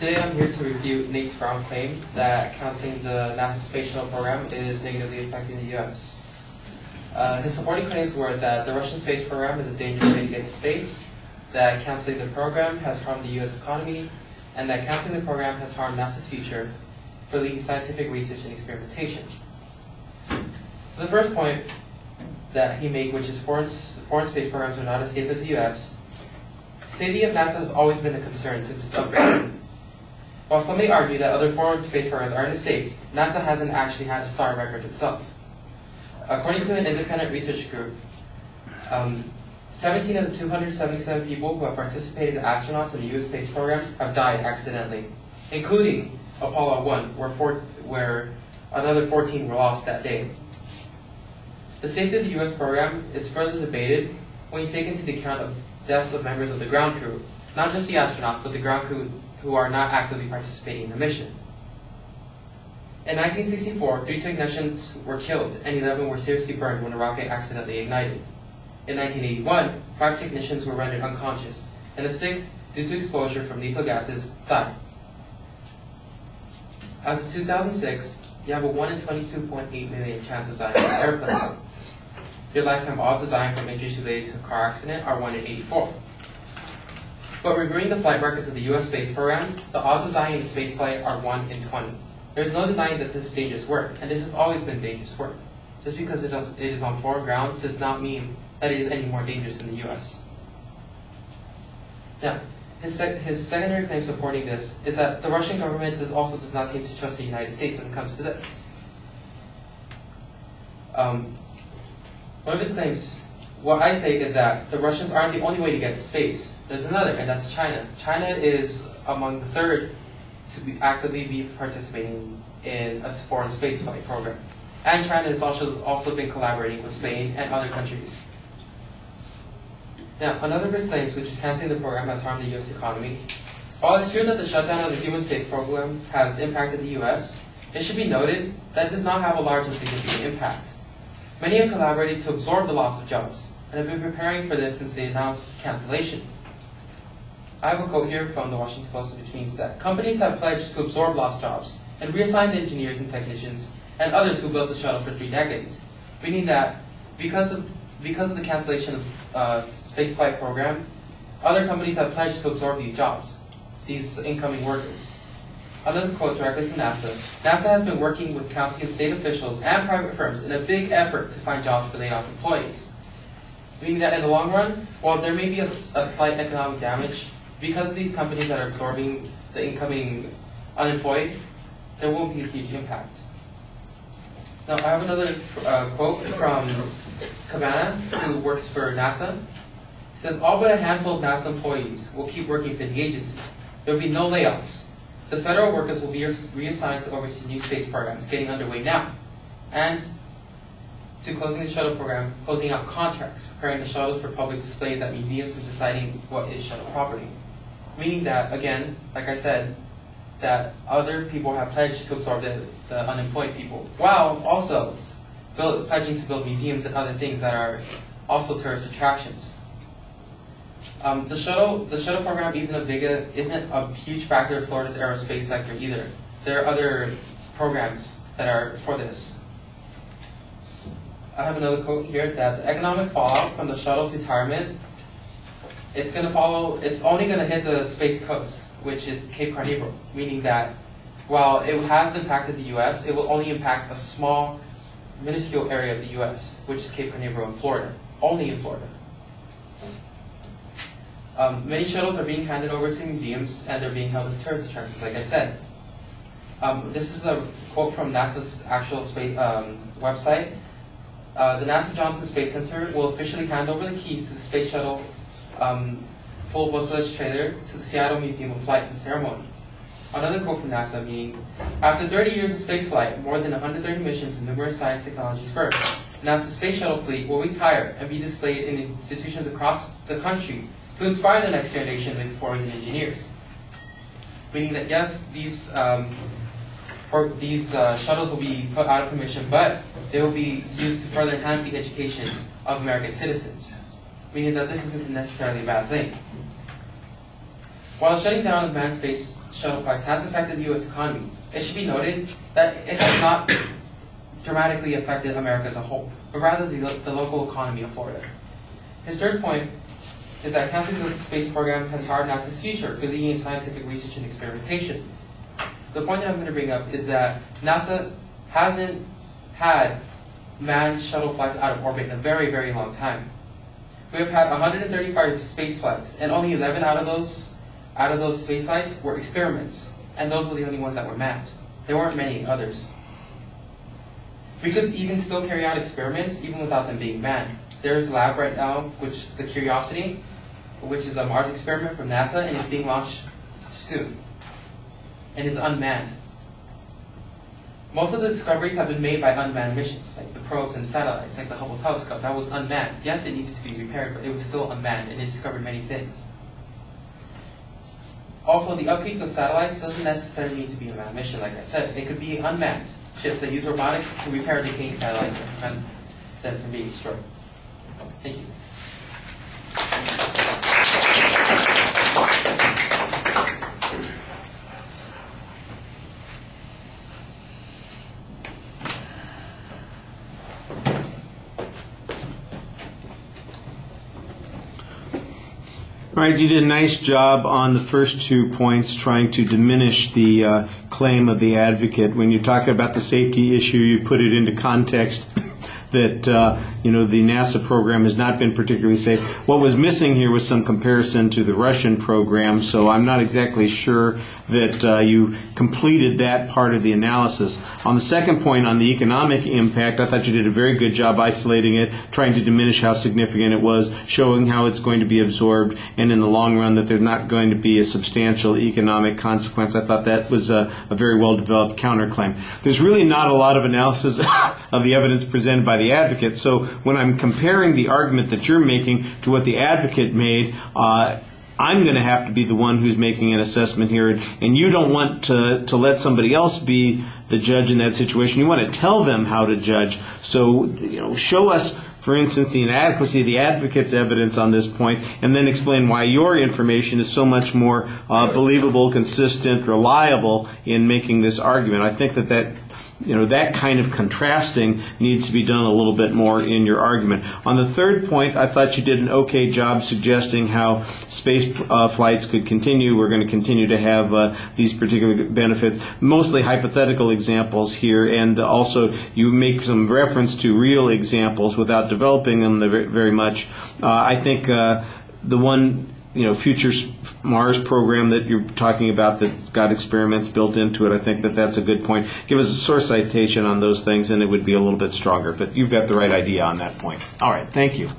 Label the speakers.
Speaker 1: Today I'm here to refute Nate's ground claim that canceling the NASA Space Shuttle program is negatively affecting the U.S. His supporting claims were that the Russian space program is a dangerous way to get to space, that canceling the program has harmed the U.S. economy, and that canceling the program has harmed NASA's future for leading scientific research and experimentation. The first point that he made, which is foreign space programs are not as safe as the U.S., safety of NASA has always been a concern since its upbringing. While some may argue that other foreign space programs aren't as safe, NASA hasn't actually had a star record itself. According to an independent research group, 17 of the 277 people who have participated as astronauts in the U.S. space program have died accidentally, including Apollo 1, where another 14 were lost that day. The safety of the U.S. program is further debated when you take into account of deaths of members of the ground crew, not just the astronauts, but the ground crew who are not actively participating in the mission. In 1964, 3 technicians were killed and 11 were seriously burned when a rocket accidentally ignited. In 1981, 5 technicians were rendered unconscious, and the 6th, due to exposure from lethal gases, died. As of 2006, you have a 1 in 22.8 million chance of dying from an airplane. Your lifetime odds of dying from injuries related to a car accident are 1 in 84. But reviewing the flight records of the U.S. space program, the odds of dying in spaceflight are 1 in 20. There's no denying that this is dangerous work, and this has always been dangerous work. Just because it is on foreign grounds does not mean that it is any more dangerous in the U.S. Now, his secondary claim supporting this is that the Russian government also does not seem to trust the United States when it comes to this. One of his claims, what I say is that the Russians aren't the only way to get to space. There's another, and that's China. China is among the third to actively be participating in a foreign spaceflight program. And China has also been collaborating with Spain and other countries. Now, another of his claims, which is canceling the program, has harmed the U.S. economy. While it's true that the shutdown of the human space program has impacted the U.S., it should be noted that it does not have a large and significant impact. Many have collaborated to absorb the loss of jobs, and have been preparing for this since they announced cancellation. I have a quote here from the Washington Post, which means that companies have pledged to absorb lost jobs and reassign the engineers and technicians and others who built the shuttle for 3 decades, meaning that because of the cancellation of spaceflight program, other companies have pledged to absorb these jobs, these incoming workers. Another quote directly from NASA: NASA has been working with county and state officials and private firms in a big effort to find jobs for laid off employees. Meaning that in the long run, while there may be a slight economic damage, because of these companies that are absorbing the incoming unemployed, there won't be a huge impact. Now, I have another quote from Cabana, who works for NASA. He says, "All but a handful of NASA employees will keep working for the agency. There will be no layoffs. The federal workers will be reassigned to oversee new space programs getting underway now, and to closing the shuttle program, closing out contracts, preparing the shuttles for public displays at museums, and deciding what is shuttle property." Meaning that, again, like I said, that other people have pledged to absorb the unemployed people, while also pledging to build museums and other things that are also tourist attractions. The shuttle program isn't a huge factor of Florida's aerospace sector either. There are other programs that are for this. I have another quote here that the economic fallout from the shuttle's retirement, it's only going to hit the Space Coast, which is Cape Canaveral, meaning that while it has impacted the U.S., it will only impact a small, minuscule area of the U.S., which is Cape Canaveral in Florida, only in Florida. Many shuttles are being handed over to museums, and they're being held as tourist attractions, like I said. This is a quote from NASA's actual space website. The NASA Johnson Space Center will officially hand over the keys to the space shuttle full fuselage trailer to the Seattle Museum of Flight and Ceremony. Another quote from NASA meaning, "After 30 years of spaceflight, more than 130 missions and numerous science technology firsts, NASA's space shuttle fleet will retire and be displayed in institutions across the country to inspire the next generation of explorers and engineers." Meaning that yes, these shuttles will be put out of commission, but they will be used to further enhance the education of American citizens. Meaning that this isn't necessarily a bad thing. While shutting down the manned space shuttle flights has affected the U.S. economy, it should be noted that it has not dramatically affected America as a whole, but rather the local economy of Florida. His third point is that canceling the space program has harmed NASA's future for leading in scientific research and experimentation. The point that I'm going to bring up is that NASA hasn't had manned shuttle flights out of orbit in a very, very long time. We have had 135 space flights, and only 11 out of those space flights were experiments, and those were the only ones that were manned. There weren't many others. We could even still carry out experiments even without them being manned. There's a lab right now, which is the Curiosity, which is a Mars experiment from NASA, and it's being launched soon. And it's unmanned. Most of the discoveries have been made by unmanned missions, like the probes and satellites, like the Hubble telescope. That was unmanned. Yes, it needed to be repaired, but it was still unmanned, and it discovered many things. Also, the upkeep of satellites doesn't necessarily need to be a manned mission, like I said. It could be unmanned ships that use robotics to repair decaying satellites and prevent them from being destroyed. Thank you.
Speaker 2: All right, you did a nice job on the first 2 points trying to diminish the claim of the advocate. When you're talking about the safety issue, you put it into context that the NASA program has not been particularly safe. What was missing here was some comparison to the Russian program, so I'm not exactly sure that you completed that part of the analysis. On the second point, on the economic impact, I thought you did a very good job isolating it, trying to diminish how significant it was, showing how it's going to be absorbed, and in the long run that there's not going to be a substantial economic consequence. I thought that was a very well-developed counterclaim. There's really not a lot of analysis of the evidence presented by the advocate, so when I'm comparing the argument that you're making to what the advocate made, I'm going to have to be the one who's making an assessment here, and you don't want to let somebody else be the judge in that situation. You want to tell them how to judge. So, show us, for instance, the inadequacy of the advocate's evidence on this point, and then explain why your information is so much more believable, consistent, reliable in making this argument. I think that kind of contrasting needs to be done a little bit more in your argument. On the third point, I thought you did an okay job suggesting how space flights could continue. We're going to continue to have these particular benefits, mostly hypothetical examples here, and also you make some reference to real examples without developing them very much. I think the one future Mars program that you're talking about that's got experiments built into it, I think that's a good point. Give us a source citation on those things and it would be a little bit stronger, but you've got the right idea on that point. All right, thank you.